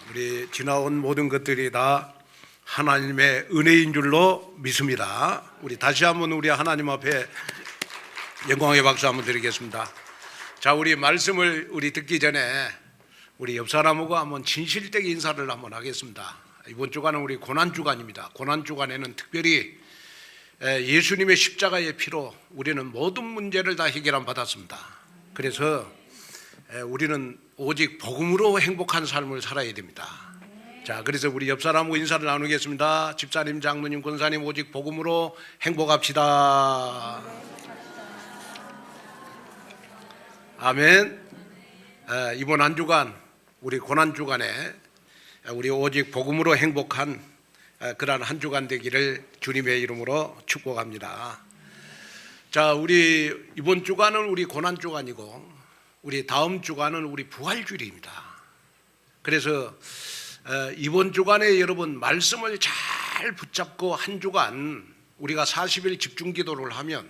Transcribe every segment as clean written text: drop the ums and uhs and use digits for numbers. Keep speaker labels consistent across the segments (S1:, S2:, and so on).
S1: 우리 지나온 모든 것들이 다 하나님의 은혜인 줄로 믿습니다. 우리 다시 한번 우리 하나님 앞에 영광의 박수 한번 드리겠습니다. 자, 우리 말씀을 듣기 전에 우리 옆 사람하고 한번 진실되게 인사를 한번 하겠습니다. 이번 주간은 우리 고난주간입니다. 고난주간에는 특별히 예수님의 십자가의 피로 우리는 모든 문제를 다 해결함 받았습니다. 그래서 우리는 오직 복음으로 행복한 삶을 살아야 됩니다. 자, 그래서 우리 옆 사람하고 인사를 나누겠습니다. 집사님, 장로님, 권사님, 오직 복음으로 행복합시다. 아멘. 이번 한 주간 우리 고난 주간에 우리 오직 복음으로 행복한 그러한 한 주간 되기를 주님의 이름으로 축복합니다. 자, 우리 이번 주간은 우리 고난 주간이고 우리 다음 주간은 우리 부활주일입니다. 그래서 이번 주간에 여러분 말씀을 잘 붙잡고 한 주간 우리가 40일 집중 기도를 하면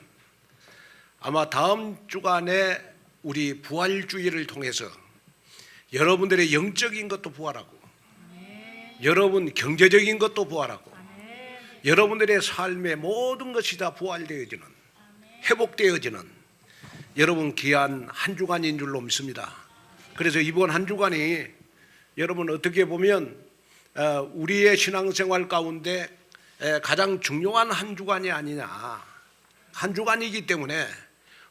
S1: 아마 다음 주간에 우리 부활주일을 통해서 여러분들의 영적인 것도 부활하고 여러분 경제적인 것도 부활하고 여러분들의 삶의 모든 것이 다 부활되어지는 회복되어지는 여러분 귀한 한 주간인 줄로 믿습니다. 그래서 이번 한 주간이 여러분 어떻게 보면 우리의 신앙생활 가운데 가장 중요한 한 주간이 아니냐, 한 주간이기 때문에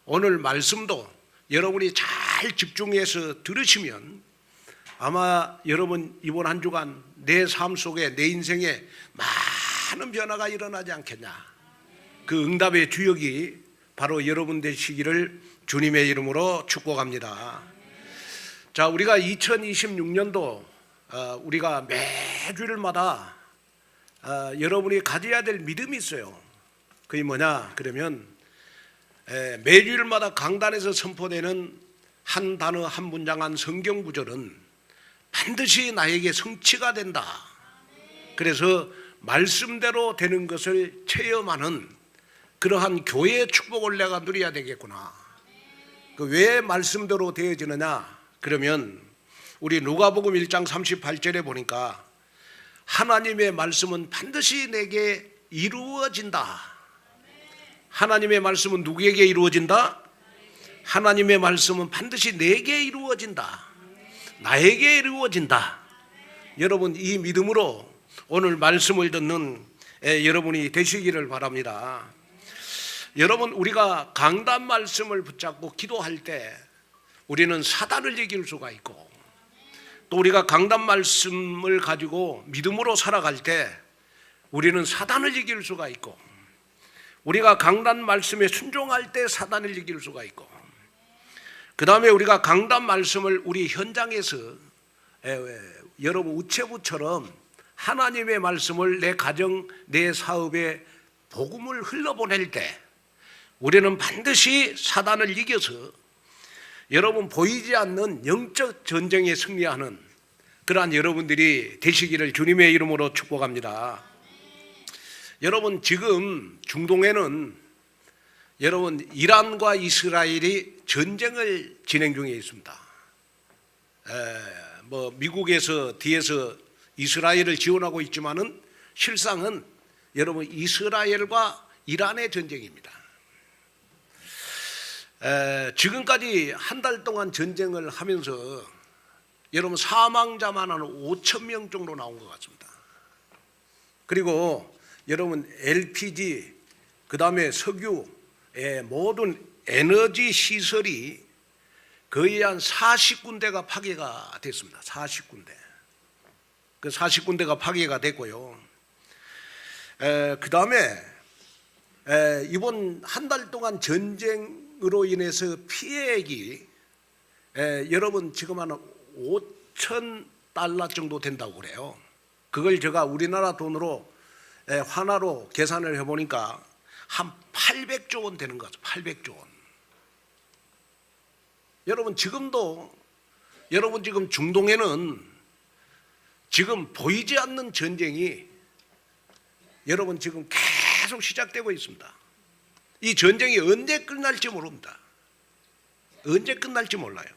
S1: 오늘 말씀도 여러분이 잘 집중해서 들으시면 아마 여러분 이번 한 주간 내 삶 속에 내 인생에 많은 변화가 일어나지 않겠냐. 그 응답의 주역이 바로 여러분 되시기를 주님의 이름으로 축복합니다. 자, 우리가 2026년도 우리가 매주일마다 여러분이 가져야 될 믿음이 있어요. 그게 뭐냐 그러면 매주일마다 강단에서 선포되는 한 단어 한 문장 한 성경 구절은 반드시 나에게 성취가 된다. 그래서 말씀대로 되는 것을 체험하는 그러한 교회의 축복을 내가 누려야 되겠구나. 왜 말씀대로 되어지느냐 그러면 우리 누가복음 1장 38절에 보니까 하나님의 말씀은 반드시 내게 이루어진다. 하나님의 말씀은 누구에게 이루어진다? 하나님의 말씀은 반드시 내게 이루어진다. 나에게 이루어진다. 여러분 이 믿음으로 오늘 말씀을 듣는 여러분이 되시기를 바랍니다. 여러분 우리가 강단 말씀을 붙잡고 기도할 때 우리는 사단을 이길 수가 있고 또 우리가 강단 말씀을 가지고 믿음으로 살아갈 때 우리는 사단을 이길 수가 있고 우리가 강단 말씀에 순종할 때 사단을 이길 수가 있고 그 다음에 우리가 강단 말씀을 우리 현장에서 여러분 우체부처럼 하나님의 말씀을 내 가정 내 사업에 복음을 흘러보낼 때 우리는 반드시 사단을 이겨서 여러분 보이지 않는 영적 전쟁에 승리하는 그러한 여러분들이 되시기를 주님의 이름으로 축복합니다. 여러분 지금 중동에는 여러분 이란과 이스라엘이 전쟁을 진행 중에 있습니다. 미국에서 뒤에서 이스라엘을 지원하고 있지만은 실상은 여러분 이스라엘과 이란의 전쟁입니다. 지금까지 한 달 동안 전쟁을 하면서 여러분 사망자만 한 5천 명 정도 나온 것 같습니다. 그리고 여러분 LPG 그 다음에 석유의 모든 에너지 시설이 거의 한 40군데가 파괴가 됐습니다. 40군데. 그 40군데가 파괴가 됐고요. 그 다음에 이번 한 달 동안 전쟁으로 인해서 피해액이 여러분 지금 한 5천 달러 정도 된다고 그래요. 그걸 제가 우리나라 돈으로 환화로 계산을 해보니까 한 800조 원 되는 것 같아요. 800조 원. 여러분 지금도 여러분 지금 중동에는 지금 보이지 않는 전쟁이 여러분 지금 계속 시작되고 있습니다. 이 전쟁이 언제 끝날지 모릅니다. 언제 끝날지 몰라요.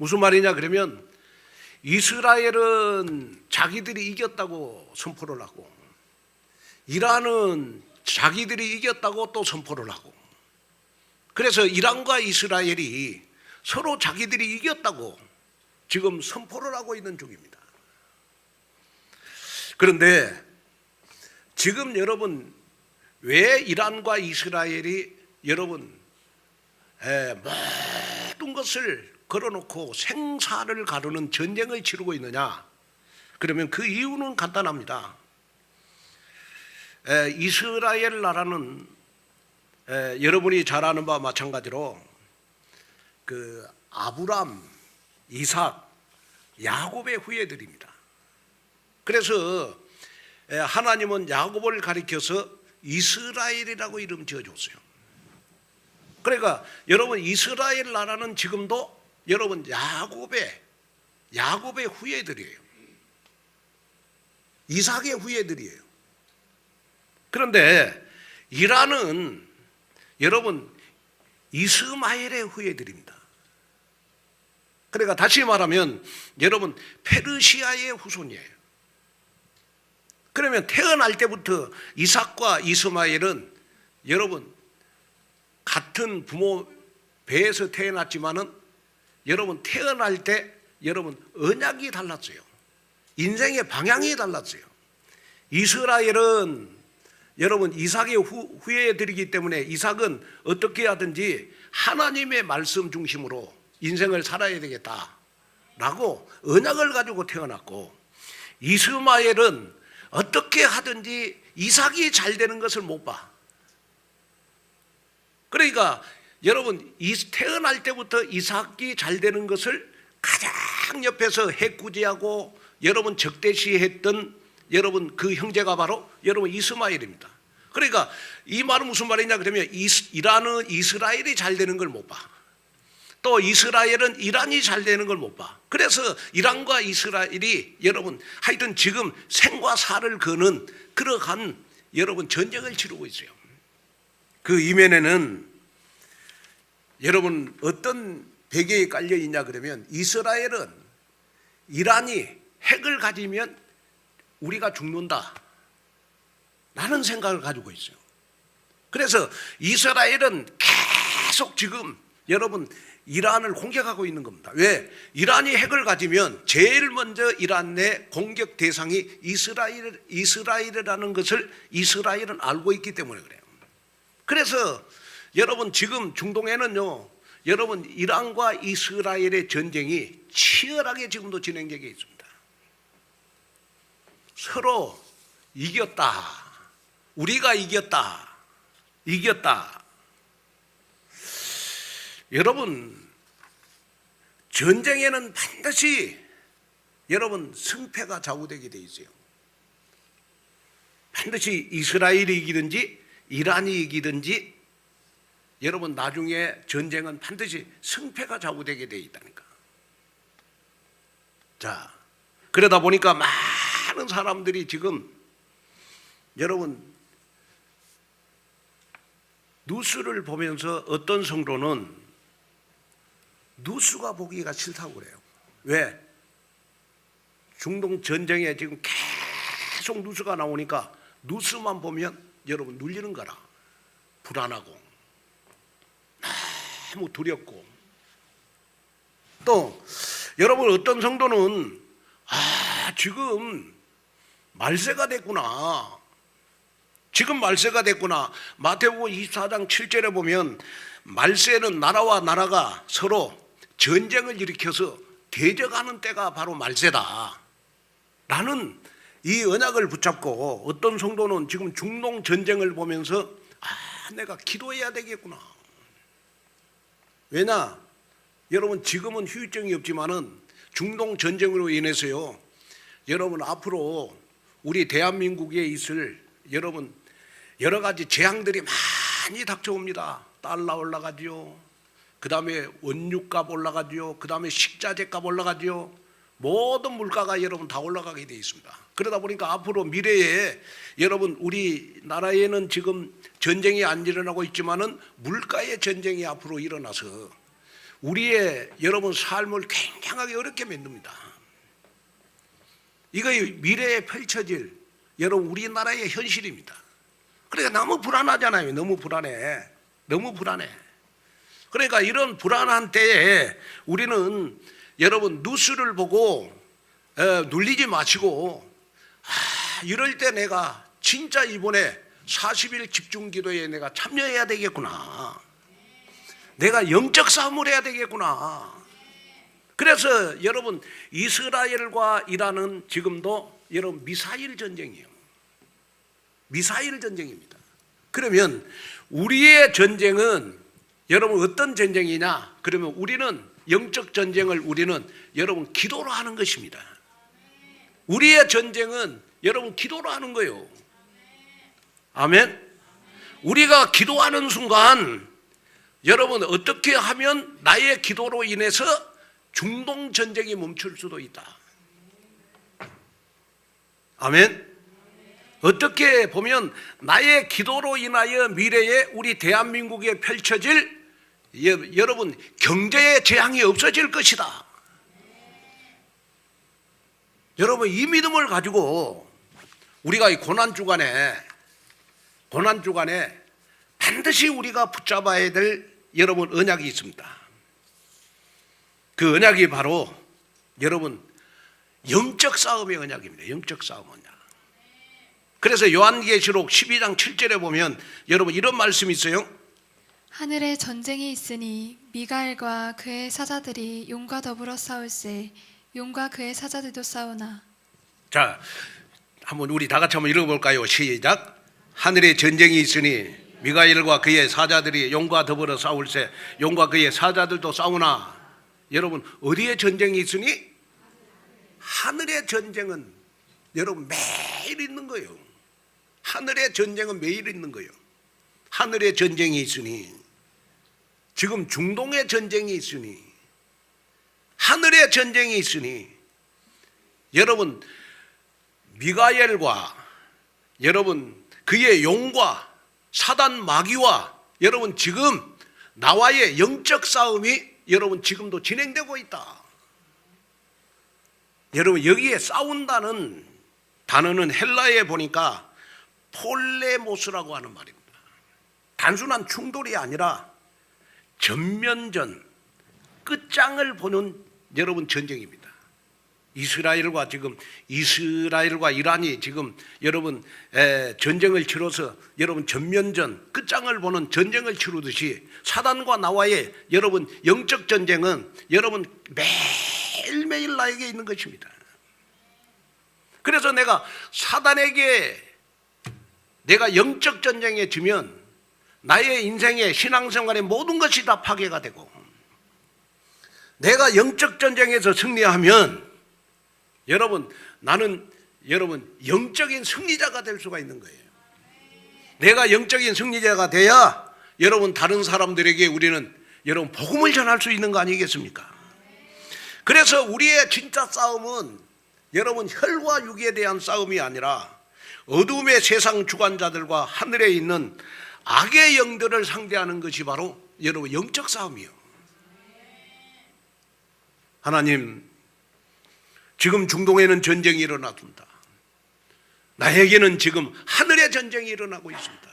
S1: 무슨 말이냐 그러면 이스라엘은 자기들이 이겼다고 선포를 하고 이란은 자기들이 이겼다고 또 선포를 하고, 그래서 이란과 이스라엘이 서로 자기들이 이겼다고 지금 선포를 하고 있는 중입니다. 그런데 지금 여러분 왜 이란과 이스라엘이 여러분 모든 것을 걸어놓고 생사를 가르는 전쟁을 치르고 있느냐? 그러면 그 이유는 간단합니다. 이스라엘 나라는 여러분이 잘 아는 바와 마찬가지로 그 아브람, 이삭, 야곱의 후예들입니다. 그래서 하나님은 야곱을 가리켜서 이스라엘이라고 이름 지어줬어요. 그러니까 여러분 이스라엘 나라는 지금도 여러분 야곱의 후예들이에요. 이삭의 후예들이에요. 그런데 이란은 여러분 이스마엘의 후예들입니다. 그러니까 다시 말하면 여러분 페르시아의 후손이에요. 그러면 태어날 때부터 이삭과 이스마엘은 여러분 같은 부모 배에서 태어났지만은 여러분 태어날 때 여러분 언약이 달랐어요. 인생의 방향이 달랐어요. 이스라엘은 여러분 이삭의 후예들이기 때문에 이삭은 어떻게 하든지 하나님의 말씀 중심으로 인생을 살아야 되겠다라고 언약을 가지고 태어났고, 이스마엘은 어떻게 하든지 이삭이 잘 되는 것을 못 봐. 그러니까 여러분 태어날 때부터 이삭이 잘 되는 것을 가장 옆에서 해꾸지하고 여러분 적대시했던 여러분 그 형제가 바로 여러분 이스마엘입니다. 그러니까 이 말은 무슨 말이냐 그러면 이란은 이스라엘이 잘 되는 걸 못 봐. 또 이스라엘은 이란이 잘 되는 걸 못 봐. 그래서 이란과 이스라엘이 여러분 하여튼 지금 생과 사를 거는 그러한 여러분 전쟁을 치르고 있어요. 그 이면에는 여러분 어떤 배경이 깔려 있냐 그러면 이스라엘은 이란이 핵을 가지면 우리가 죽는다 라는 생각을 가지고 있어요. 그래서 이스라엘은 계속 지금 여러분 이란을 공격하고 있는 겁니다. 왜? 이란이 핵을 가지면 제일 먼저 이란 내 공격 대상이 이스라엘이라는 것을 이스라엘은 알고 있기 때문에 그래요. 그래서 여러분 지금 중동에는요 여러분 이란과 이스라엘의 전쟁이 치열하게 지금도 진행되고 있습니다. 서로 이겼다, 우리가 이겼다. 여러분 전쟁에는 반드시 여러분 승패가 좌우되게 돼 있어요. 반드시 이스라엘이 이기든지 이란이 이기든지 여러분 나중에 전쟁은 반드시 승패가 좌우되게 돼 있다니까. 자, 그러다 보니까 많은 사람들이 지금 여러분 뉴스를 보면서 어떤 성도는 뉴스가 보기가 싫다고 그래요. 왜? 중동 전쟁에 지금 계속 뉴스가 나오니까 뉴스만 보면 여러분 눌리는 거라. 불안하고 너무 두렵고, 또 여러분 어떤 성도는 지금 말세가 됐구나. 마태복음 24장 7절에 보면 말세는 나라와 나라가 서로 전쟁을 일으켜서 대적하는 때가 바로 말세다 라는 이 언약을 붙잡고, 어떤 성도는 지금 중동 전쟁을 보면서 내가 기도해야 되겠구나. 왜냐? 여러분 지금은 후유증이 없지만은 중동 전쟁으로 인해서요 여러분 앞으로 우리 대한민국에 있을 여러분 여러 가지 재앙들이 많이 닥쳐옵니다. 달러 올라가지요, 그 다음에 원유값 올라가지요, 그 다음에 식자재값 올라가지요. 모든 물가가 여러분 다 올라가게 되어 있습니다. 그러다 보니까 앞으로 미래에 여러분 우리나라에는 지금 전쟁이 안 일어나고 있지만은 물가의 전쟁이 앞으로 일어나서 우리의 여러분 삶을 굉장하게 어렵게 만듭니다. 이거 미래에 펼쳐질 여러분 우리나라의 현실입니다. 그러니까 너무 불안하잖아요. 너무 불안해. 너무 불안해. 그러니까 이런 불안한 때에 우리는 여러분 뉴스를 보고 눌리지 마시고 이럴 때 내가 진짜 이번에 40일 집중기도에 내가 참여해야 되겠구나. 내가 영적 싸움을 해야 되겠구나. 그래서 여러분 이스라엘과 이란은 지금도 여러분 미사일 전쟁이에요. 미사일 전쟁입니다. 그러면 우리의 전쟁은 여러분 어떤 전쟁이냐? 그러면 우리는 영적 전쟁을 우리는 여러분 기도로 하는 것입니다. 우리의 전쟁은 여러분 기도로 하는 거예요. 아멘. 우리가 기도하는 순간 여러분 어떻게 하면 나의 기도로 인해서 중동 전쟁이 멈출 수도 있다. 아멘. 어떻게 보면 나의 기도로 인하여 미래에 우리 대한민국에 펼쳐질 여러분 경제의 재앙이 없어질 것이다. 여러분 이 믿음을 가지고 우리가 이 고난주간에 반드시 우리가 붙잡아야 될 여러분 언약이 있습니다. 그 언약이 바로 여러분 영적 싸움의 언약입니다. 영적 싸움 언약. 그래서 요한계시록 12장 7절에 보면 여러분 이런 말씀이 있어요.
S2: 하늘에 전쟁이 있으니 미가엘과 그의 사자들이 용과 더불어 싸울세 용과 그의 사자들도 싸우나.
S1: 자, 한번 우리 다 같이 한번 읽어볼까요? 시작. 하늘에 전쟁이 있으니 미가엘과 그의 사자들이 용과 더불어 싸울세 용과 그의 사자들도 싸우나. 여러분 어디에 전쟁이 있으니? 하늘의 전쟁은 여러분 매일 있는 거예요. 하늘의 전쟁은 매일 있는 거예요. 하늘의 전쟁이 있으니 지금 중동의 전쟁이 있으니 하늘의 전쟁이 있으니 여러분 미가엘과 여러분 그의 용과 사단 마귀와 여러분 지금 나와의 영적 싸움이 여러분 지금도 진행되고 있다. 여러분 여기에 싸운다는 단어는 헬라어에 보니까 폴레모스라고 하는 말입니다. 단순한 충돌이 아니라 전면전, 끝장을 보는 여러분 전쟁입니다. 이스라엘과 이란이 지금 여러분 전쟁을 치러서 여러분 전면전, 끝장을 보는 전쟁을 치르듯이 사단과 나와의 여러분 영적 전쟁은 여러분 매일매일 나에게 있는 것입니다. 그래서 내가 사단에게 내가 영적 전쟁에 지면 나의 인생의 신앙생활의 모든 것이 다 파괴가 되고 내가 영적 전쟁에서 승리하면 여러분 나는 여러분 영적인 승리자가 될 수가 있는 거예요. 내가 영적인 승리자가 돼야 여러분 다른 사람들에게 우리는 여러분 복음을 전할 수 있는 거 아니겠습니까? 그래서 우리의 진짜 싸움은 여러분 혈과 육에 대한 싸움이 아니라 어둠의 세상 주관자들과 하늘에 있는 악의 영들을 상대하는 것이 바로 여러분 영적 싸움이요. 하나님 지금 중동에는 전쟁이 일어났습니다. 나에게는 지금 하늘의 전쟁이 일어나고 있습니다.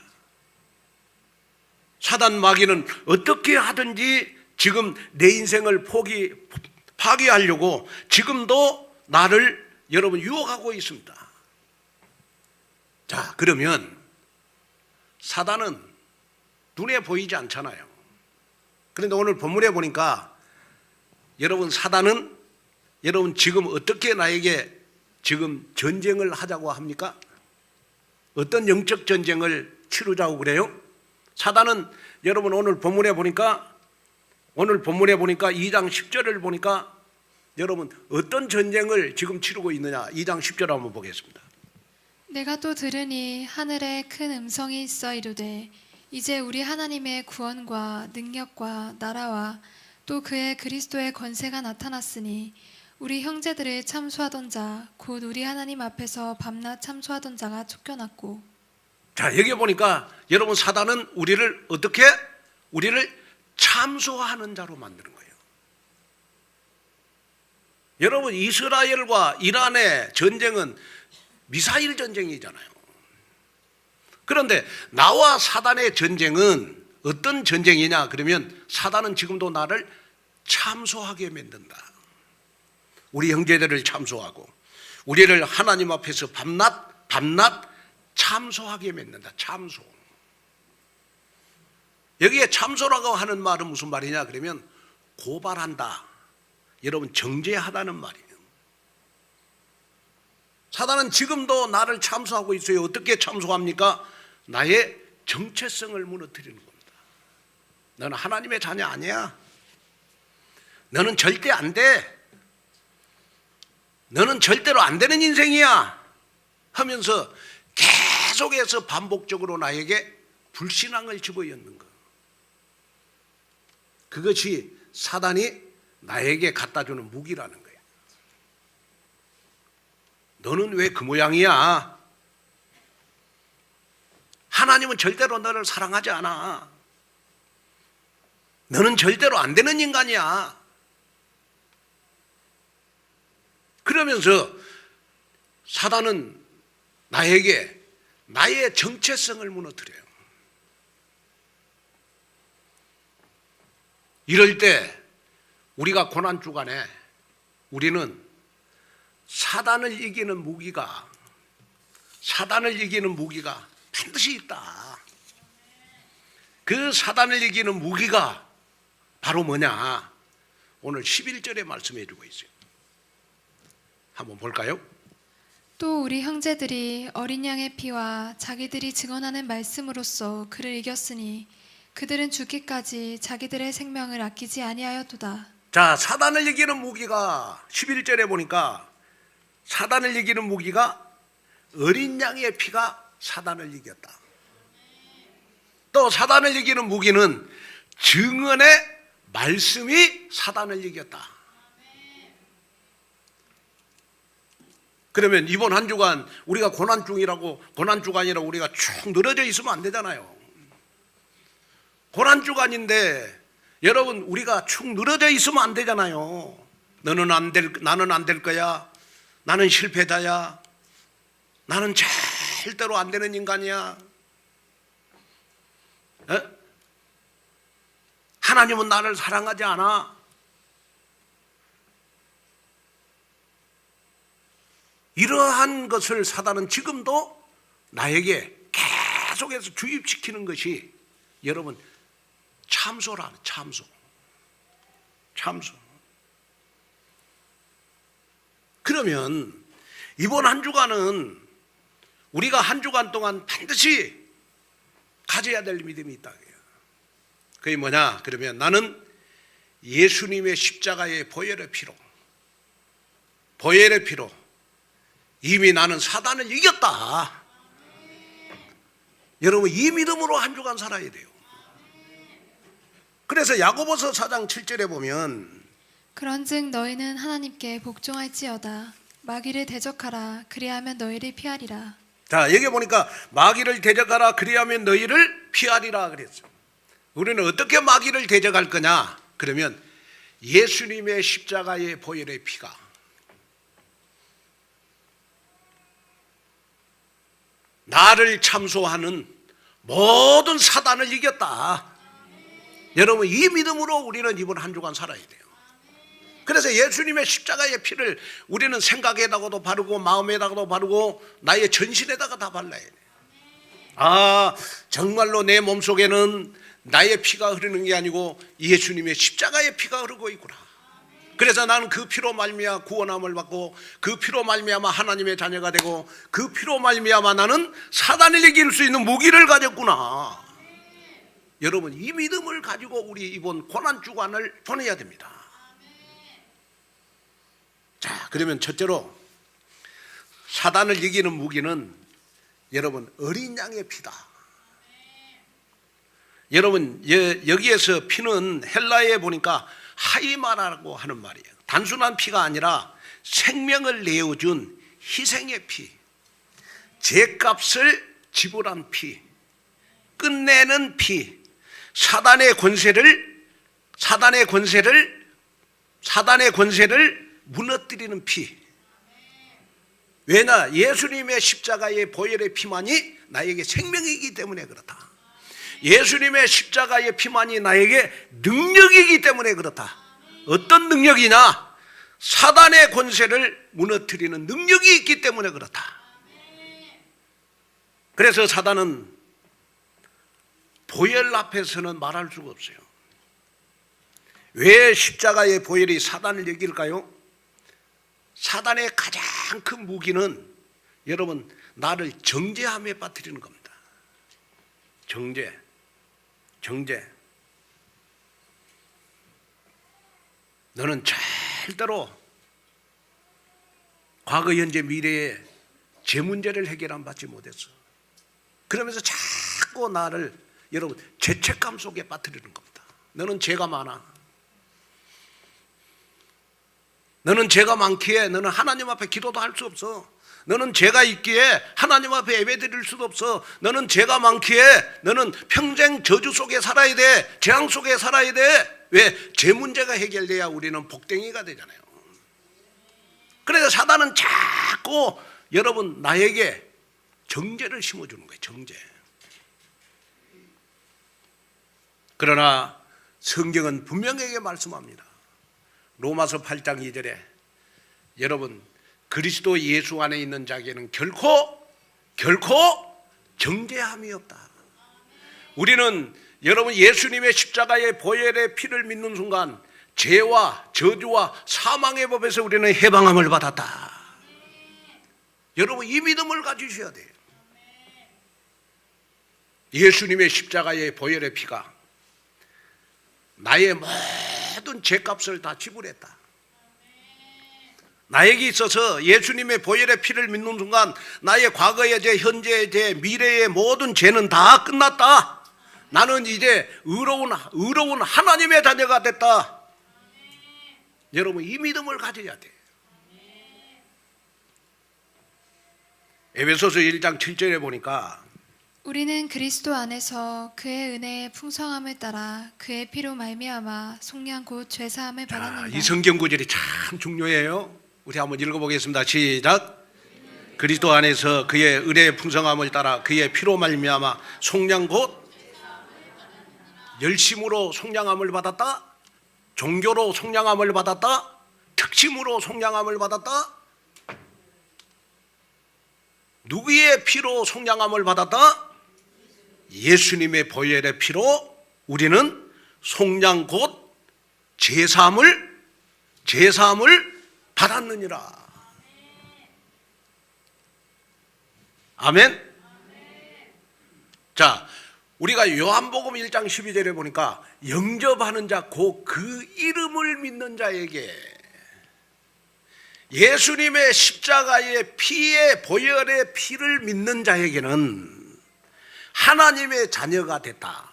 S1: 사단 마귀는 어떻게 하든지 지금 내 인생을 파괴하려고 지금도 나를 여러분 유혹하고 있습니다. 자, 그러면 사단은 눈에 보이지 않잖아요. 그런데 오늘 본문에 보니까 여러분 사단은 여러분 지금 어떻게 나에게 지금 전쟁을 하자고 합니까? 어떤 영적 전쟁을 치르자고 그래요? 사단은 여러분 오늘 본문에 보니까 2장 10절을 보니까 여러분 어떤 전쟁을 지금 치르고 있느냐? 2장 10절 한번 보겠습니다.
S2: 내가 또 들으니 하늘에 큰 음성이 있어 이르되 이제 우리 하나님의 구원과 능력과 나라와 또 그의 그리스도의 권세가 나타났으니 우리 형제들을 참수하던 자 곧 우리 하나님 앞에서 밤낮 참수하던 자가 쫓겨났고.
S1: 자, 여기 보니까 여러분 사단은 우리를 어떻게? 우리를 참소하는 자로 만드는 거예요. 여러분, 이스라엘과 이란의 전쟁은 미사일 전쟁이잖아요. 그런데 나와 사단의 전쟁은 어떤 전쟁이냐 그러면 사단은 지금도 나를 참소하게 만든다. 우리 형제들을 참소하고 우리를 하나님 앞에서 밤낮 참소하게 만든다. 참소. 여기에 참소라고 하는 말은 무슨 말이냐 그러면 고발한다. 여러분, 정죄하다는 말이에요. 사단은 지금도 나를 참소하고 있어요. 어떻게 참소합니까? 나의 정체성을 무너뜨리는 겁니다. 너는 하나님의 자녀 아니야. 너는 절대 안 돼. 너는 절대로 안 되는 인생이야 하면서 계속해서 반복적으로 나에게 불신앙을 집어넣는 것. 그것이 사단이 나에게 갖다주는 무기라는 거예요. 너는 왜 그 모양이야? 하나님은 절대로 너를 사랑하지 않아. 너는 절대로 안 되는 인간이야. 그러면서 사단은 나에게 나의 정체성을 무너뜨려요. 이럴 때 우리가 고난주간에 우리는 사단을 이기는 무기가 반드시 있다. 그 사단을 이기는 무기가 바로 뭐냐? 오늘 11절에 말씀해 주고 있어요. 한번 볼까요?
S2: 또 우리 형제들이 어린 양의 피와 자기들이 증언하는 말씀으로써 그를 이겼으니 그들은 죽기까지 자기들의 생명을 아끼지 아니하였도다.
S1: 자, 사단을 이기는 무기가 11절에 보니까 사단을 이기는 무기가 어린 양의 피가 사단을 이겼다. 또 사단을 이기는 무기는 증언의 말씀이 사단을 이겼다. 그러면 이번 한 주간 우리가 고난주간이라고 우리가 쭉 늘어져 있으면 안 되잖아요. 고난주간인데 여러분, 우리가 축 늘어져 있으면 안 되잖아요. 나는 안 될 거야. 나는 실패자야. 나는 절대로 안 되는 인간이야. 하나님은 나를 사랑하지 않아. 이러한 것을 사단은 지금도 나에게 계속해서 주입시키는 것이 여러분 참소라. 참소. 그러면 이번 한 주간은 우리가 한 주간 동안 반드시 가져야 될 믿음이 있다. 그게 뭐냐? 그러면 나는 예수님의 십자가의 보혈의 피로 이미 나는 사단을 이겼다. 여러분, 이 믿음으로 한 주간 살아야 돼요. 그래서 야고보서 4장 7절에 보면
S2: 그런즉 너희는 하나님께 복종할지어다. 마귀를 대적하라. 그리하면 너희를 피하리라.
S1: 자, 여기 보니까 마귀를 대적하라. 그리하면 너희를 피하리라 그랬어요. 우리는 어떻게 마귀를 대적할 거냐? 그러면 예수님의 십자가의 보혈의 피가 나를 참소하는 모든 사단을 이겼다. 여러분, 이 믿음으로 우리는 이번 한 주간 살아야 돼요. 그래서 예수님의 십자가의 피를 우리는 생각에다가도 바르고 마음에다가도 바르고 나의 전신에다가 다 발라야 돼요. 아, 정말로 내 몸속에는 나의 피가 흐르는 게 아니고 예수님의 십자가의 피가 흐르고 있구나. 그래서 나는 그 피로 말미암아 구원함을 받고 그 피로 말미암아 하나님의 자녀가 되고 그 피로 말미암아 나는 사단을 이길 수 있는 무기를 가졌구나. 여러분, 이 믿음을 가지고 우리 이번 고난주간을 보내야 됩니다. 자, 그러면 첫째로 사단을 이기는 무기는 여러분 어린 양의 피다. 여러분, 여기에서 피는 헬라어에 보니까 하이마라고 하는 말이에요. 단순한 피가 아니라 생명을 내어준 희생의 피, 죄값을 지불한 피, 끝내는 피, 사단의 권세를 무너뜨리는 피. 왜냐? 예수님의 십자가의 보혈의 피만이 나에게 생명이기 때문에 그렇다. 예수님의 십자가의 피만이 나에게 능력이기 때문에 그렇다. 어떤 능력이냐? 사단의 권세를 무너뜨리는 능력이 있기 때문에 그렇다. 그래서 사단은 보혈 앞에서는 말할 수가 없어요. 왜 십자가의 보혈이 사단을 이길까요? 사단의 가장 큰 무기는 여러분 나를 정죄함에 빠뜨리는 겁니다. 정죄. 너는 절대로 과거, 현재, 미래의 제 문제를 해결한 받지 못했어. 그러면서 자꾸 나를 여러분 죄책감 속에 빠뜨리는 겁니다. 너는 죄가 많아. 너는 죄가 많기에 너는 하나님 앞에 기도도 할 수 없어. 너는 죄가 있기에 하나님 앞에 예배드릴 수도 없어. 너는 죄가 많기에 너는 평생 저주 속에 살아야 돼. 재앙 속에 살아야 돼. 왜? 죄 문제가 해결돼야 우리는 복댕이가 되잖아요. 그래서 사단은 자꾸 여러분 나에게 정죄를 심어주는 거예요. 정죄. 그러나 성경은 분명하게 말씀합니다. 로마서 8장 2절에 여러분 그리스도 예수 안에 있는 자에게는 결코 정죄함이 없다. 우리는 여러분 예수님의 십자가의 보혈의 피를 믿는 순간 죄와 저주와 사망의 법에서 우리는 해방함을 받았다. 여러분 이 믿음을 가지셔야 돼요. 예수님의 십자가의 보혈의 피가 나의 모든 죄값을 다 지불했다. 나에게 있어서 예수님의 보혈의 피를 믿는 순간 나의 과거의 죄, 현재의 죄, 미래의 모든 죄는 다 끝났다. 나는 이제 의로운 하나님의 자녀가 됐다. 여러분 이 믿음을 가져야 돼요. 에베소서 1장 7절에 보니까
S2: 우리는 그리스도 안에서 그의 은혜의 풍성함을 따라 그의 피로 말미암아 속량 곧 죄사함을 받았느니라.
S1: 이 성경 구절이 참 중요해요. 우리 한번 읽어보겠습니다. 시작. 그리스도 안에서 그의 은혜의 풍성함을 따라 그의 피로 말미암아 속량 곧 열심으로 속량함을 받았다. 종교로 속량함을 받았다. 특심으로 속량함을 받았다. 누구의 피로 속량함을 받았다? 예수님의 보혈의 피로 우리는 속량 곧 제사함을 받았느니라. 아멘. 자, 우리가 요한복음 1장 12절에 보니까 영접하는 자 곧 그 이름을 믿는 자에게 예수님의 십자가의 피의 보혈의 피를 믿는 자에게는 하나님의 자녀가 됐다.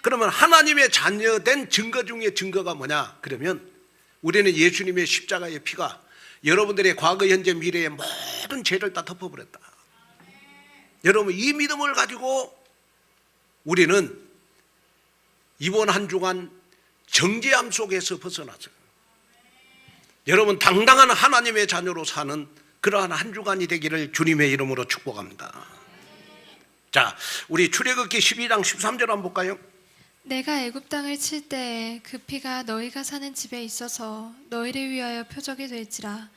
S1: 그러면 하나님의 자녀된 증거 중에 증거가 뭐냐? 그러면 우리는 예수님의 십자가의 피가 여러분들의 과거, 현재, 미래의 모든 죄를 다 덮어버렸다. 여러분 이 믿음을 가지고 우리는 이번 한 주간 정죄함 속에서 벗어났어요. 여러분 당당한 하나님의 자녀로 사는 그러한 한 주간이 되기를 주님의 이름으로 축복합니다. 자, 우리 출애굽기 12장 13절 한번 볼까요?
S2: 내가 애굽 땅을 칠 때에 그 피가 너희가 사는 집에 있어서 너희를 위하여 표적이 될지라.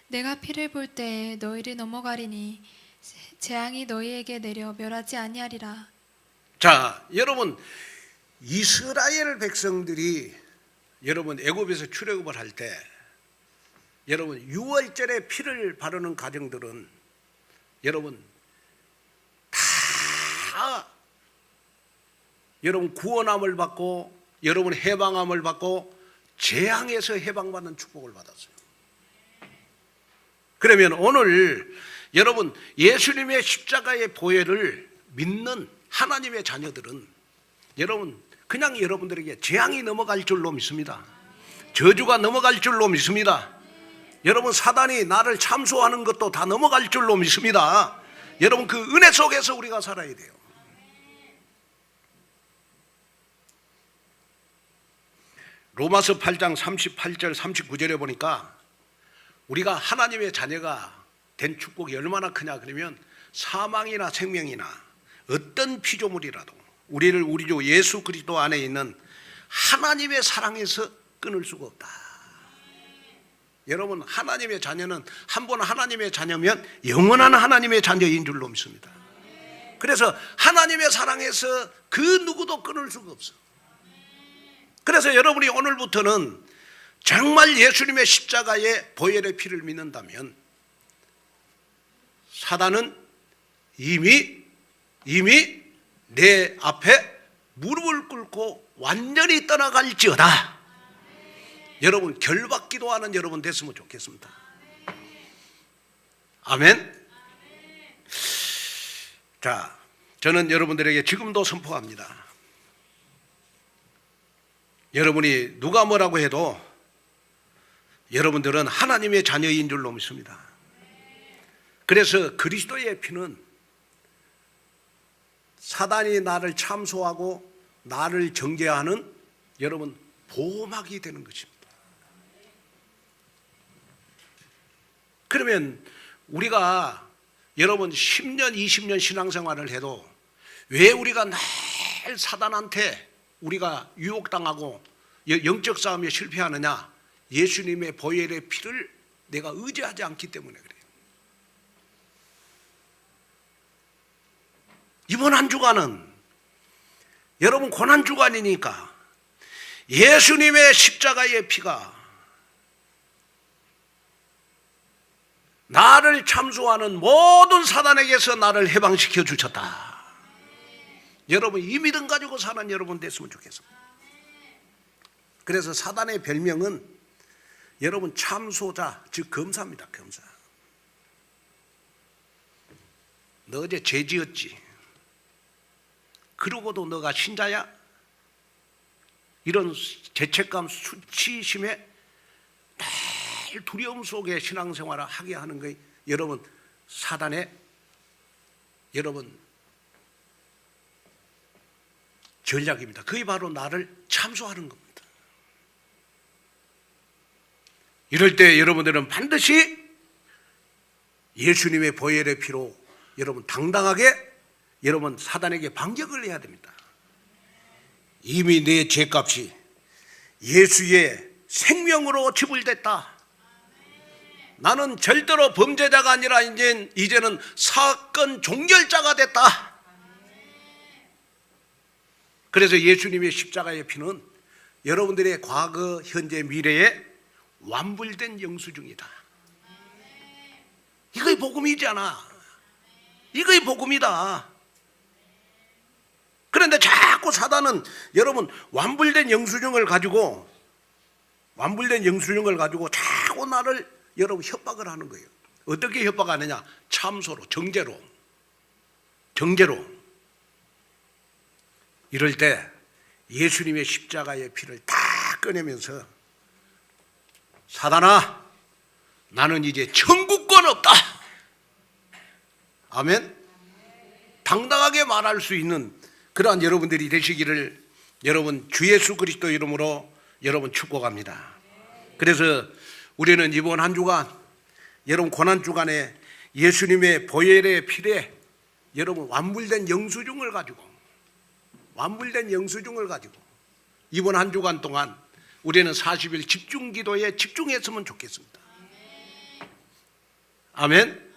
S2: 내가 피를 볼 때에 너희를 넘어가리니 재앙이 너희에게 내려 멸하지 아니하리라.
S1: 자, 여러분 이스라엘 백성들이 여러분 애굽에서 출애굽을 할 때 여러분 유월절에 피를 바르는 가정들은 여러분 다 여러분 구원함을 받고 여러분 해방함을 받고 재앙에서 해방받는 축복을 받았어요. 그러면 오늘 여러분 예수님의 십자가의 보혈을 믿는 하나님의 자녀들은 여러분 그냥 여러분들에게 재앙이 넘어갈 줄로 믿습니다. 저주가 넘어갈 줄로 믿습니다. 여러분 사단이 나를 참소하는 것도 다 넘어갈 줄로 믿습니다. 여러분 그 은혜 속에서 우리가 살아야 돼요. 로마서 8장 38절 39절에 보니까 우리가 하나님의 자녀가 된 축복이 얼마나 크냐 그러면 사망이나 생명이나 어떤 피조물이라도 우리를 우리 주 예수 그리스도 안에 있는 하나님의 사랑에서 끊을 수가 없다. 여러분, 하나님의 자녀는 한 번 하나님의 자녀면 영원한 하나님의 자녀인 줄로 믿습니다. 그래서 하나님의 사랑에서 그 누구도 끊을 수가 없어. 그래서 여러분이 오늘부터는 정말 예수님의 십자가의 보혈의 피를 믿는다면 사단은 이미 내 앞에 무릎을 꿇고 완전히 떠나갈지어다. 여러분, 결박 기도하는 여러분 됐으면 좋겠습니다. 아멘. 자, 저는 여러분들에게 지금도 선포합니다. 여러분이 누가 뭐라고 해도 여러분들은 하나님의 자녀인 줄로 믿습니다. 그래서 그리스도의 피는 사단이 나를 참소하고 나를 정죄하는 여러분 보호막이 되는 것입니다. 그러면 우리가 여러분 10년, 20년 신앙생활을 해도 왜 우리가 늘 사단한테 우리가 유혹당하고 영적 싸움에 실패하느냐? 예수님의 보혈의 피를 내가 의지하지 않기 때문에 그래요. 이번 한 주간은 여러분 고난 주간이니까 예수님의 십자가의 피가 나를 참소하는 모든 사단에게서 나를 해방시켜 주셨다. 여러분 이 믿음 가지고 사는 여러분 됐으면 좋겠습니다. 그래서 사단의 별명은 여러분 참소자, 즉 검사입니다. 검사. 너 어제 죄 지었지? 그러고도 너가 신자야? 이런 죄책감, 수치심에 매일 두려움 속에 신앙생활을 하게 하는 게 여러분 사단의 여러분 전략입니다. 그게 바로 나를 참소하는 겁니다. 이럴 때 여러분들은 반드시 예수님의 보혈의 피로 여러분 당당하게 여러분 사단에게 반격을 해야 됩니다. 이미 내 죄값이 예수의 생명으로 지불됐다. 나는 절대로 범죄자가 아니라 이제는 사건 종결자가 됐다. 그래서 예수님의 십자가의 피는 여러분들의 과거, 현재, 미래에 완불된 영수증이다. 이거의 복음이잖아. 이거의 복음이다. 그런데 자꾸 사단은 여러분 완불된 영수증을 가지고 자꾸 나를 여러분 협박을 하는 거예요. 어떻게 협박하느냐? 참소로, 정죄로. 이럴 때 예수님의 십자가의 피를 다 꺼내면서 사단아, 나는 이제 천국권 없다. 아멘. 당당하게 말할 수 있는 그러한 여러분들이 되시기를 여러분 주 예수 그리스도 이름으로 여러분 축복합니다. 그래서 우리는 이번 한 주간 여러분 고난 주간에 예수님의 보혈의 피에 여러분 완불된 영수증을 가지고 이번 한 주간 동안 우리는 40일 집중 기도에 집중했으면 좋겠습니다. 아멘.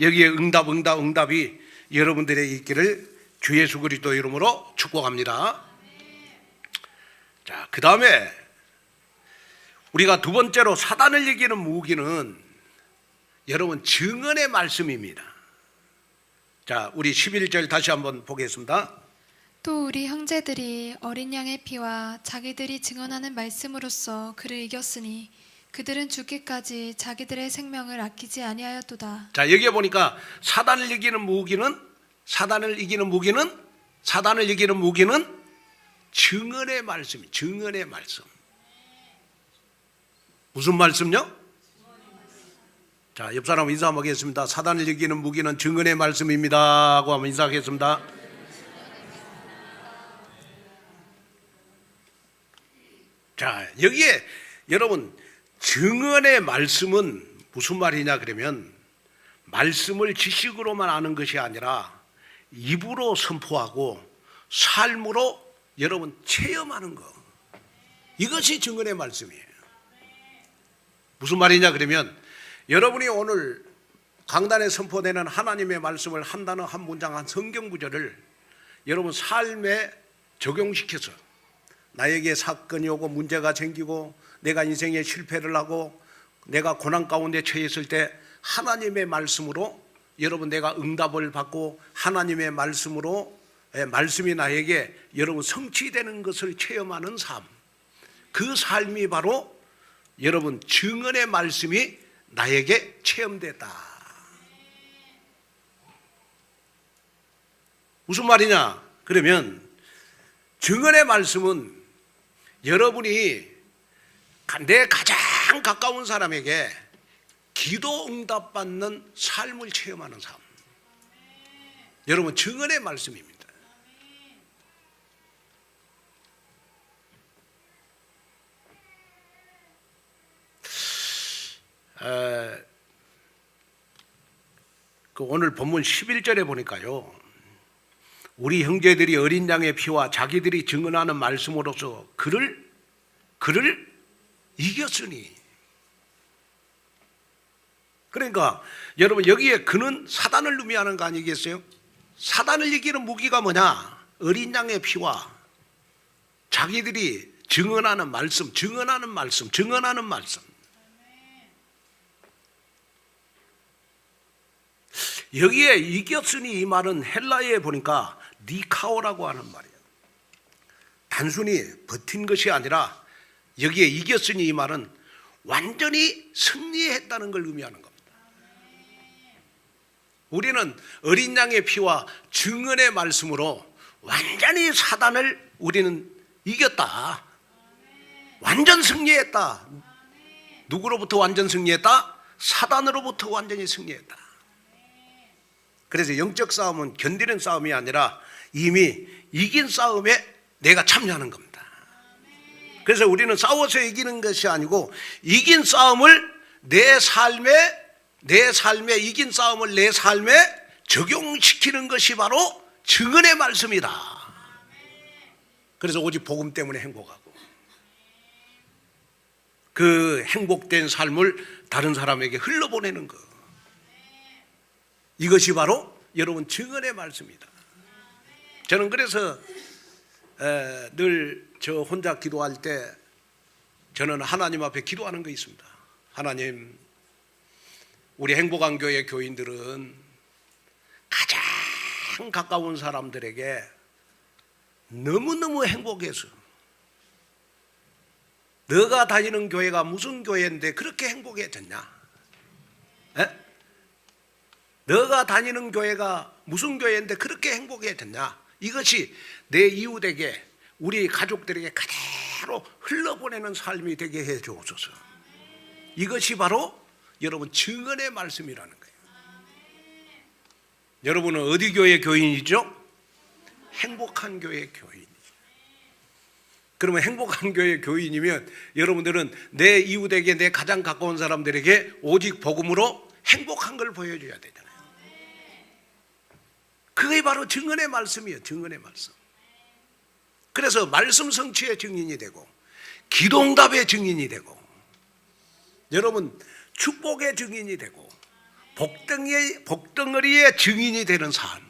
S1: 여기에 응답이 여러분들에게 있기를 주 예수 그리스도 이름으로 축복합니다. 자, 그 다음에 우리가 두 번째로 사단을 이기는 무기는 여러분 증언의 말씀입니다. 자, 우리 11절 다시 한번 보겠습니다.
S2: 또 우리 형제들이 어린 양의 피와 자기들이 증언하는 말씀으로써 그를 이겼으니 그들은 죽기까지 자기들의 생명을 아끼지 아니하였도다.
S1: 자, 여기에 보니까 사단을 이기는 무기는 증언의 말씀. 증언의 말씀. 무슨 말씀요? 자, 옆 사람 인사 한번 하겠습니다. 사단을 이기는 무기는 증언의 말씀입니다 하고 한번 인사하겠습니다. 자, 여기에 여러분 증언의 말씀은 무슨 말이냐 그러면 말씀을 지식으로만 아는 것이 아니라 입으로 선포하고 삶으로 여러분 체험하는 거. 이것이 증언의 말씀이에요. 무슨 말이냐 그러면 여러분이 오늘 강단에 선포되는 하나님의 말씀을 한 단어 한 문장 한 성경 구절을 여러분 삶에 적용시켜서 나에게 사건이 오고 문제가 생기고 내가 인생에 실패를 하고 내가 고난 가운데 처했을 때 하나님의 말씀으로 여러분 내가 응답을 받고 하나님의 말씀으로 말씀이 나에게 여러분 성취되는 것을 체험하는 삶, 그 삶이 바로 여러분 증언의 말씀이 나에게 체험됐다. 무슨 말이냐 그러면 증언의 말씀은 여러분이 내 가장 가까운 사람에게 기도 응답받는 삶을 체험하는 삶. 여러분 증언의 말씀입니다. 오늘 본문 11절에 보니까요, 우리 형제들이 어린 양의 피와 자기들이 증언하는 말씀으로서 그를 이겼으니. 그러니까 여러분 여기에 그는 사단을 의미하는 거 아니겠어요? 사단을 이기는 무기가 뭐냐? 어린 양의 피와 자기들이 증언하는 말씀, 증언하는 말씀. 여기에 이겼으니 이 말은 헬라어에 보니까 니카오라고 하는 말이에요. 단순히 버틴 것이 아니라 여기에 이겼으니 이 말은 완전히 승리했다는 걸 의미하는 겁니다. 우리는 어린 양의 피와 증언의 말씀으로 완전히 사단을 우리는 이겼다. 완전 승리했다. 누구로부터 완전 승리했다? 사단으로부터 완전히 승리했다. 그래서 영적 싸움은 견디는 싸움이 아니라 이미 이긴 싸움에 내가 참여하는 겁니다. 그래서 우리는 싸워서 이기는 것이 아니고 이긴 싸움을 내 삶에 이긴 싸움을 내 삶에 적용시키는 것이 바로 증언의 말씀이다. 그래서 오직 복음 때문에 행복하고 그 행복된 삶을 다른 사람에게 흘러보내는 것, 이것이 바로 여러분 증언의 말씀이다. 저는 그래서 늘 저 혼자 기도할 때 저는 하나님 앞에 기도하는 거 있습니다. 하나님, 우리 행복한 교회 교인들은 가장 가까운 사람들에게 너무너무 행복해서, 너가 다니는 교회가 무슨 교회인데 그렇게 행복해졌냐? 에? 너가 다니는 교회가 무슨 교회인데 그렇게 행복해졌냐? 이것이 내 이웃에게, 우리 가족들에게 그대로 흘러보내는 삶이 되게 해 주옵소서. 이것이 바로 여러분 증언의 말씀이라는 거예요. 여러분은 어디 교회 교인이죠? 행복한 교회 교인이죠. 그러면 행복한 교회 교인이면 여러분들은 내 이웃에게, 내 가장 가까운 사람들에게 오직 복음으로 행복한 걸 보여줘야 되잖아요. 그게 바로 증언의 말씀이에요. 증언의 말씀. 그래서 말씀 성취의 증인이 되고 기도응답의 증인이 되고 여러분 축복의 증인이 되고 복덩어리의 증인이 되는 삶,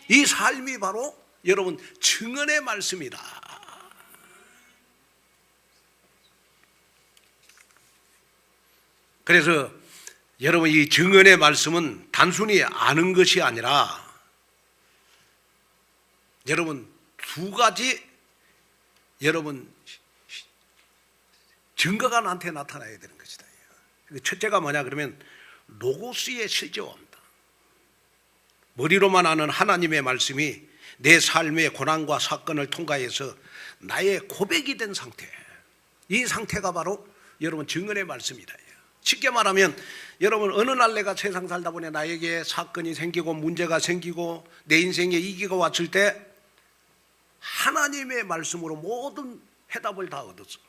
S1: 이 삶이 바로 여러분 증언의 말씀이다. 그래서 여러분 이 증언의 말씀은 단순히 아는 것이 아니라 여러분 두 가지 여러분 증거가 나한테 나타나야 되는 것이다. 첫째가 뭐냐 그러면 로고스의 실제화입니다. 머리로만 아는 하나님의 말씀이 내 삶의 고난과 사건을 통과해서 나의 고백이 된 상태, 이 상태가 바로 여러분 증언의 말씀이다. 쉽게 말하면 여러분 어느 날 내가 세상 살다 보니 나에게 사건이 생기고 문제가 생기고 내 인생에 위기가 왔을 때 하나님의 말씀으로 모든 해답을 다 얻었어.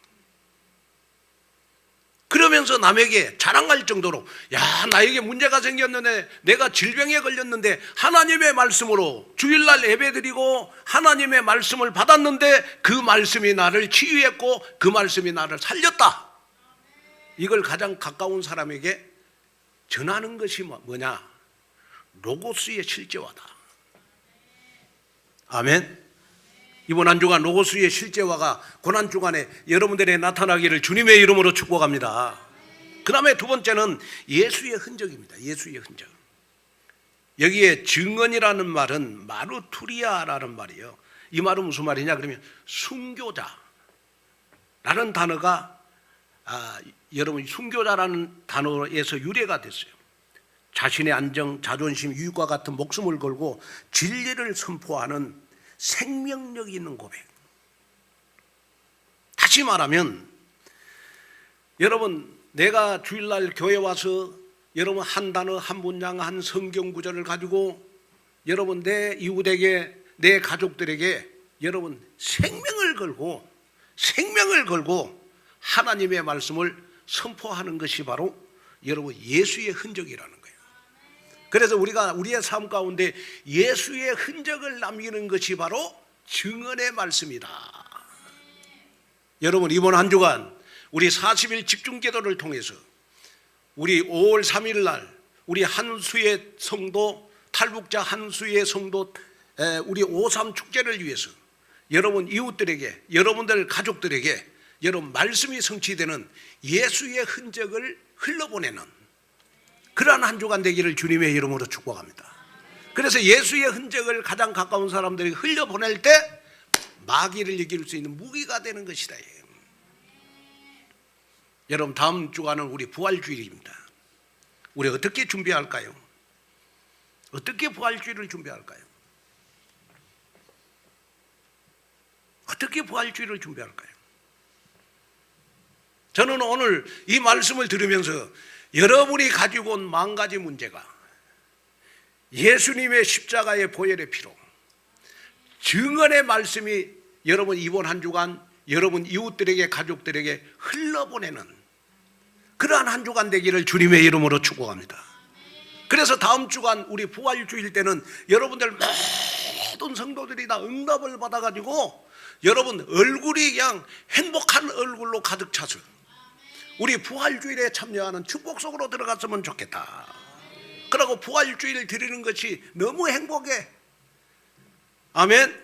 S1: 그러면서 남에게 자랑할 정도로, 야, 나에게 문제가 생겼는데, 내가 질병에 걸렸는데 하나님의 말씀으로 주일날 예배드리고 하나님의 말씀을 받았는데 그 말씀이 나를 치유했고 그 말씀이 나를 살렸다. 이걸 가장 가까운 사람에게 전하는 것이 뭐냐? 로고스의 실제화다. 아멘. 이번 한 주간 로고스의 실제화가 고난 주간에 여러분들의 나타나기를 주님의 이름으로 축복합니다. 그 다음에 두 번째는 예수의 흔적입니다. 예수의 흔적. 여기에 증언이라는 말은 마르투리아라는 말이에요. 이 말은 무슨 말이냐 그러면 순교자라는 단어가 여러분 순교자라는 단어에서 유래가 됐어요. 자신의 안정, 자존심, 이익과 같은 목숨을 걸고 진리를 선포하는 생명력 있는 고백. 다시 말하면 여러분, 내가 주일날 교회 와서 여러분 한 단어, 한 문장, 한 성경 구절을 가지고 여러분 내 이웃에게, 내 가족들에게 여러분 생명을 걸고 하나님의 말씀을 선포하는 것이 바로 여러분 예수의 흔적이라는 거예요. 그래서 우리가 우리의 삶 가운데 예수의 흔적을 남기는 것이 바로 증언의 말씀이다. 여러분, 이번 한 주간 우리 40일 집중기도를 통해서 우리 5월 3일 날 우리 한수의 성도, 탈북자 한수의 성도 우리 5.3 축제를 위해서 여러분 이웃들에게, 여러분들 가족들에게 여러분 말씀이 성취되는 예수의 흔적을 흘러보내는 그러한 한 주간 되기를 주님의 이름으로 축복합니다. 그래서 예수의 흔적을 가장 가까운 사람들이 흘려보낼 때 마귀를 이길 수 있는 무기가 되는 것이다. 여러분, 다음 주간은 우리 부활주일입니다. 우리 어떻게 준비할까요? 어떻게 부활주일을 준비할까요? 어떻게 부활주일을 준비할까요? 저는 오늘 이 말씀을 들으면서 여러분이 가지고 온 10,000가지 문제가 예수님의 십자가의 보혈의 피로 증언의 말씀이 여러분 이번 한 주간 여러분 이웃들에게, 가족들에게 흘러보내는 그러한 한 주간 되기를 주님의 이름으로 축복합니다. 그래서 다음 주간 우리 부활주일 때는 여러분들 모든 성도들이 다 응답을 받아가지고 여러분 얼굴이 그냥 행복한 얼굴로 가득 차서 우리 부활주일에 참여하는 축복 속으로 들어갔으면 좋겠다. 그러고 부활주일 드리는 것이 너무 행복해. 아멘.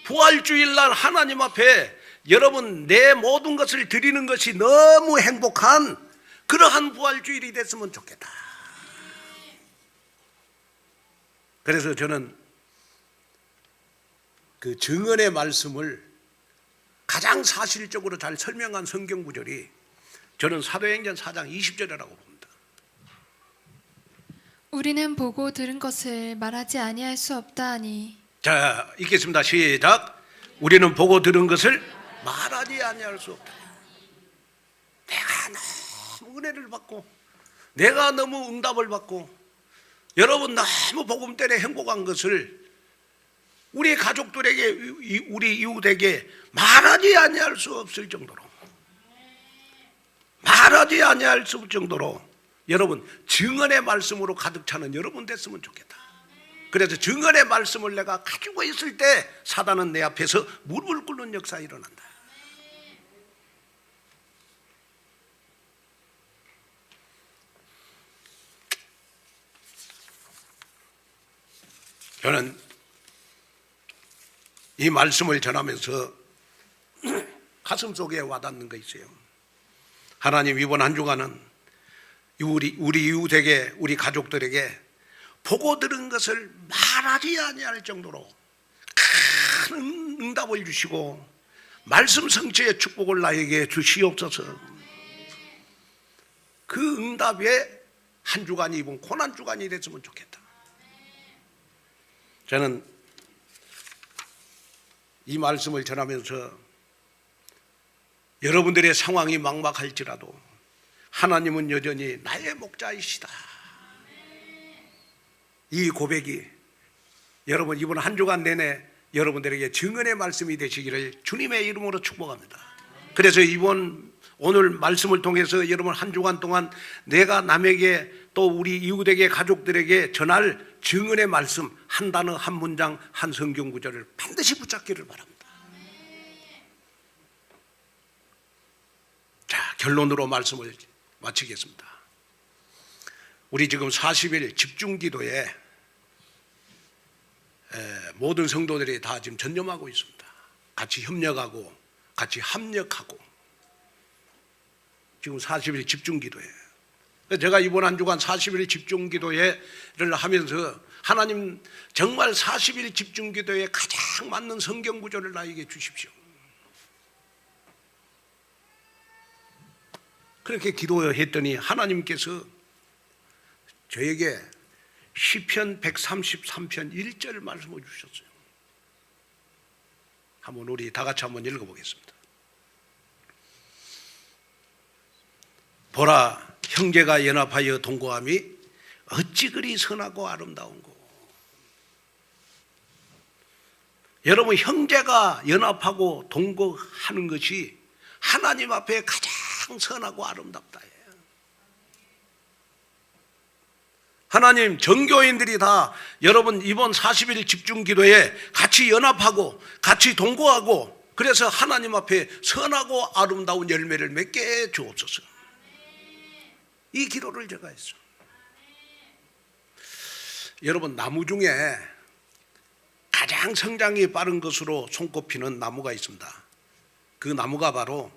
S1: 부활주일 날 하나님 앞에 여러분 내 모든 것을 드리는 것이 너무 행복한 그러한 부활주일이 됐으면 좋겠다. 그래서 저는 그 증언의 말씀을 가장 사실적으로 잘 설명한 성경 구절이 저는 사도행전 4장 20절이라고 봅니다.
S2: 우리는 보고 들은 것을 말하지 아니할 수 없다 하니.
S1: 자, 읽겠습니다. 시작. 우리는 보고 들은 것을 말하지 아니할 수 없다. 내가 너무 은혜를 받고 내가 너무 응답을 받고 여러분 너무 복음 때문에 행복한 것을 우리 가족들에게, 우리 이웃에게 말하지 아니할 수 없을 정도로, 말하지 아니할 수 없을 정도로 여러분 증언의 말씀으로 가득 차는 여러분 됐으면 좋겠다. 그래서 증언의 말씀을 내가 가지고 있을 때 사단은 내 앞에서 무릎을 꿇는 역사가 일어난다. 저는 이 말씀을 전하면서 가슴 속에 와닿는 거 있어요. 하나님, 이번 한 주간은 우리 이웃에게, 우리 가족들에게 보고 들은 것을 말하지 아니할 정도로 큰 응답을 주시고 말씀 성취의 축복을 나에게 주시옵소서. 그 응답에 한 주간이 이번 고난 주간이 됐으면 좋겠다. 저는 이 말씀을 전하면서 여러분들의 상황이 막막할지라도 하나님은 여전히 나의 목자이시다. 이 고백이 여러분 이번 한 주간 내내 여러분들에게 증언의 말씀이 되시기를 주님의 이름으로 축복합니다. 그래서 이번 오늘 말씀을 통해서 여러분 한 주간 동안 내가 남에게 또 우리 이웃에게 가족들에게 전할 증언의 말씀 한 단어 한 문장 한 성경 구절을 반드시 붙잡기를 바랍니다. 자, 결론으로 말씀을 마치겠습니다. 우리 지금 40일 집중기도에 모든 성도들이 다 지금 전념하고 있습니다. 같이 협력하고 같이 합력하고 지금 40일 집중기도예요. 제가 이번 한 주간 40일 집중기도회를 하면서 하나님 정말 40일 집중기도에 가장 맞는 성경 구절을 나에게 주십시오. 그렇게 기도했더니 하나님께서 저에게 시편 133편 1절 말씀을 주셨어요. 한번 우리 다 같이 한번 읽어보겠습니다. 보라, 형제가 연합하여 동거함이 어찌 그리 선하고 아름다운고. 여러분, 형제가 연합하고 동거하는 것이 하나님 앞에 가장 선하고 아름답다. 하나님, 정교인들이 다 여러분 이번 40일 집중기도에 같이 연합하고 같이 동거하고 그래서 하나님 앞에 선하고 아름다운 열매를 맺게 해 주옵소서. 이 기도를 제가 했어요. 여러분, 나무 중에 가장 성장이 빠른 것으로 손꼽히는 나무가 있습니다. 그 나무가 바로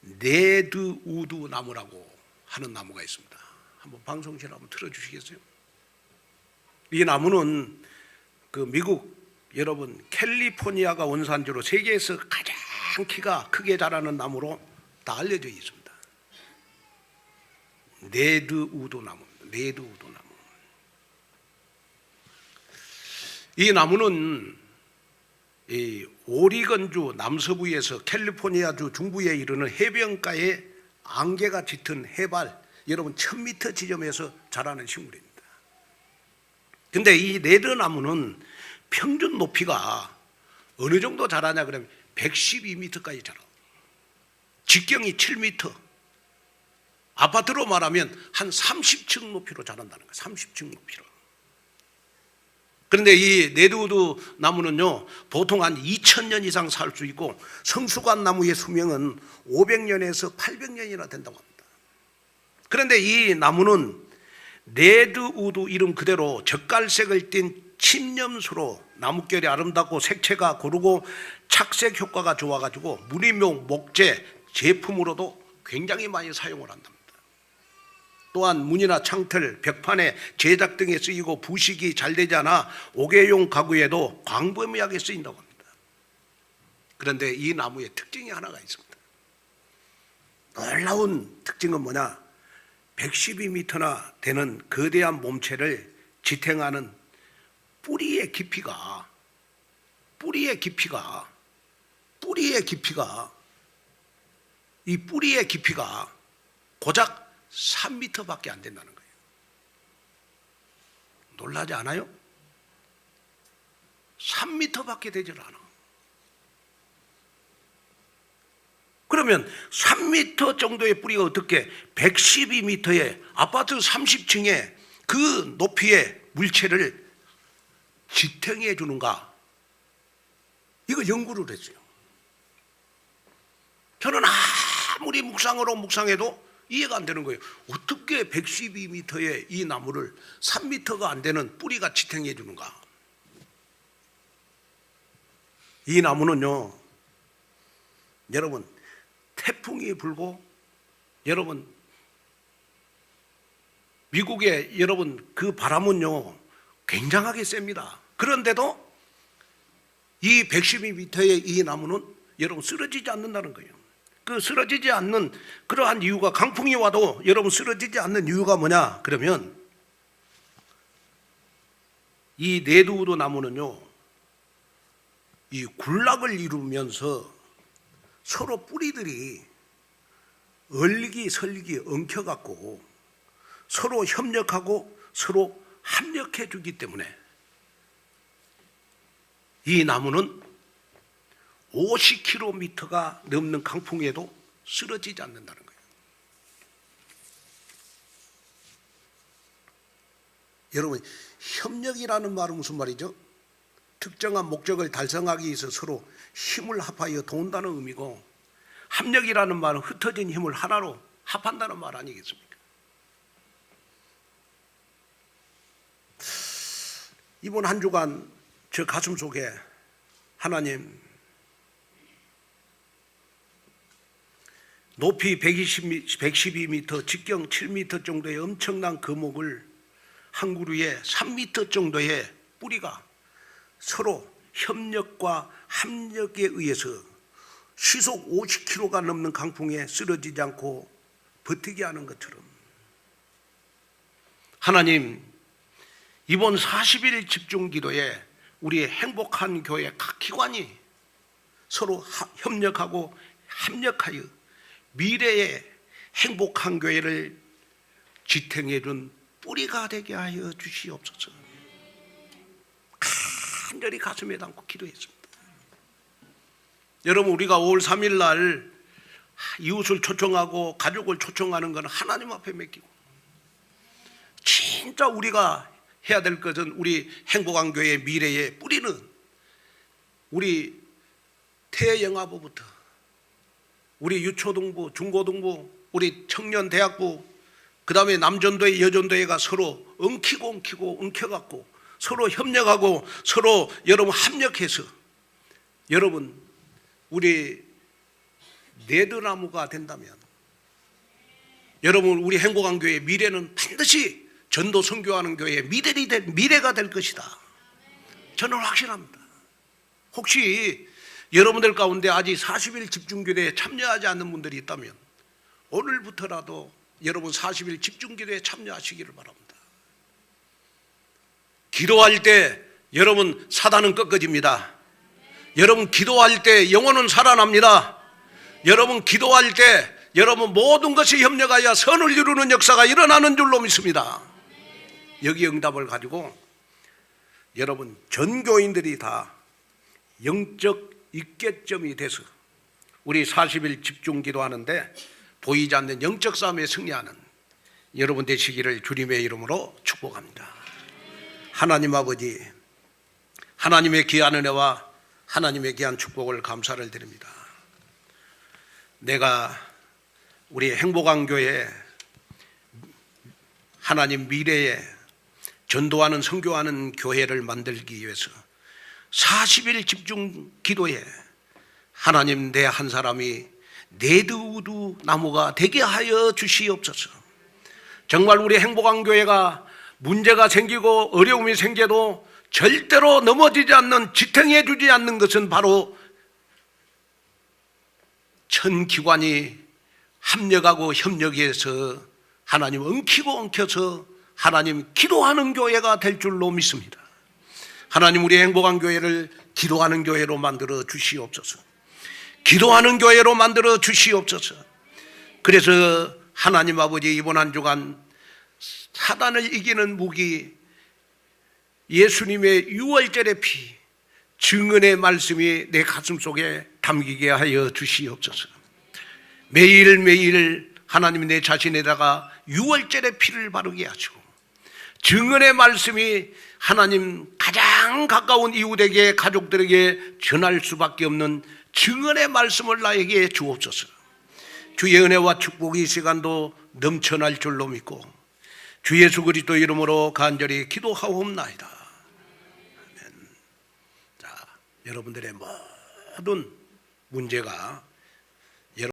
S1: 네드우드 나무라고 하는 나무가 있습니다. 한번 방송실 한번 틀어주시겠어요? 이 나무는 그 미국 여러분 캘리포니아가 원산지로 세계에서 가장 키가 크게 자라는 나무로 다 알려져 있습니다. 네드우드 나무입니다. 네드우드 나무. 이 나무는 이 오리건주 남서부에서 캘리포니아주 중부에 이르는 해변가에 안개가 짙은 해발 여러분 1000m 지점에서 자라는 식물입니다. 근데 이 네드나무는 평균 높이가 어느 정도 자라냐 그러면 112m까지 자라. 직경이 7m. 아파트로 말하면 한 30층 높이로 자란다는 거예요. 30층 높이로. 그런데 이 네드우드 나무는요, 보통 한 2000년 이상 살 수 있고 성수관 나무의 수명은 500년에서 800년이나 된다고 합니다. 그런데 이 나무는 네드우드 이름 그대로 젓갈색을 띤 침염수로 나뭇결이 아름답고 색채가 고르고 착색 효과가 좋아가지고 무늬용 목재 제품으로도 굉장히 많이 사용을 한답니다. 또한 문이나 창틀, 벽판에 제작 등에 쓰이고 부식이 잘 되지 않아 옥외용 가구에도 광범위하게 쓰인다고 합니다. 그런데 이 나무의 특징이 하나가 있습니다. 놀라운 특징은 뭐냐? 112m나 되는 거대한 몸체를 지탱하는 뿌리의 깊이가 고작 3m밖에 안 된다는 거예요. 놀라지 않아요? 3m밖에 되질 않아. 그러면 3m 정도의 뿌리가 어떻게 112m의 아파트 30층에 그 높이의 물체를 지탱해 주는가? 이거 연구를 했어요. 저는 아무리 묵상해도 이해가 안 되는 거예요. 어떻게 112m의 이 나무를 3m가 안 되는 뿌리가 지탱해 주는가? 이 나무는요, 여러분, 태풍이 불고, 여러분, 미국의 여러분 그 바람은요, 굉장하게 셉니다. 그런데도 이 112m의 이 나무는 여러분 쓰러지지 않는다는 거예요. 그 쓰러지지 않는 그러한 이유가, 강풍이 와도 여러분 쓰러지지 않는 이유가 뭐냐? 그러면 이 네드우드 나무는요, 이 군락을 이루면서 서로 뿌리들이 얼리기 설리기 엉켜갖고 서로 협력하고 서로 합력해 주기 때문에 이 나무는 50km가 넘는 강풍에도 쓰러지지 않는다는 거예요. 여러분, 협력이라는 말은 무슨 말이죠? 특정한 목적을 달성하기 위해서 서로 힘을 합하여 도운다는 의미고, 합력이라는 말은 흩어진 힘을 하나로 합한다는 말 아니겠습니까? 이번 한 주간 저 가슴 속에 하나님, 높이 112m, 직경 7m 정도의 엄청난 거목을 한 그루에 3m 정도의 뿌리가 서로 협력과 합력에 의해서 시속 50km가 넘는 강풍에 쓰러지지 않고 버티게 하는 것처럼, 하나님, 이번 40일 집중기도에 우리 행복한 교회 각 기관이 서로 협력하고 합력하여 미래의 행복한 교회를 지탱해 준 뿌리가 되게 하여 주시옵소서. 간절히 가슴에 담고 기도했습니다. 여러분, 우리가 5월 3일 날 이웃을 초청하고 가족을 초청하는 것은 하나님 앞에 맡기고, 진짜 우리가 해야 될 것은 우리 행복한 교회의 미래의 뿌리는 우리 태영아부부터 우리 유초등부, 중고등부, 우리 청년대학부, 그 다음에 남전도회, 여전도회가 서로 엉켜갖고 서로 협력하고 서로 여러분 합력해서 여러분 우리 네드나무가 된다면 여러분 우리 행복한 교회의 미래는 반드시 전도 선교하는 교회의 미래가 될 것이다. 저는 확신합니다. 혹시 여러분들 가운데 아직 40일 집중기도에 참여하지 않는 분들이 있다면 오늘부터라도 여러분 40일 집중기도에 참여하시기를 바랍니다. 기도할 때 여러분 사단은 꺾어집니다. 여러분 기도할 때 영혼은 살아납니다. 여러분 기도할 때 여러분 모든 것이 협력하여 선을 이루는 역사가 일어나는 줄로 믿습니다. 여기 응답을 가지고 여러분 전교인들이 다 영적 입계점이 돼서 우리 40일 집중 기도하는데 보이지 않는 영적 싸움에 승리하는 여러분 되시기를 주님의 이름으로 축복합니다. 하나님 아버지, 하나님의 귀한 은혜와 하나님의 귀한 축복을 감사를 드립니다. 내가 우리 행복한 교회 하나님 미래에 전도하는 선교하는 교회를 만들기 위해서 40일 집중 기도에 하나님 내 한 사람이 네드우드 나무가 되게 하여 주시옵소서. 정말 우리 행복한 교회가 문제가 생기고 어려움이 생겨도 절대로 넘어지지 않는, 지탱해 주지 않는 것은 바로 전 기관이 합력하고 협력해서 하나님 엉켜서 하나님 기도하는 교회가 될 줄로 믿습니다. 하나님 우리 행복한 교회를 기도하는 교회로 만들어 주시옵소서. 기도하는 교회로 만들어 주시옵소서. 그래서 하나님 아버지 이번 한 주간 사단을 이기는 무기 예수님의 유월절의 피 증언의 말씀이 내 가슴 속에 담기게 하여 주시옵소서. 매일매일 하나님 내 자신에다가 유월절의 피를 바르게 하시고 증언의 말씀이 하나님 가장 가까운 이웃에게 가족들에게 전할 수밖에 없는 증언의 말씀을 나에게 주옵소서. 주의 은혜와 축복이 이 시간도 넘쳐날 줄로 믿고 주 예수 그리스도 이름으로 간절히 기도하옵나이다. 아멘. 자, 여러분들의 모든 문제가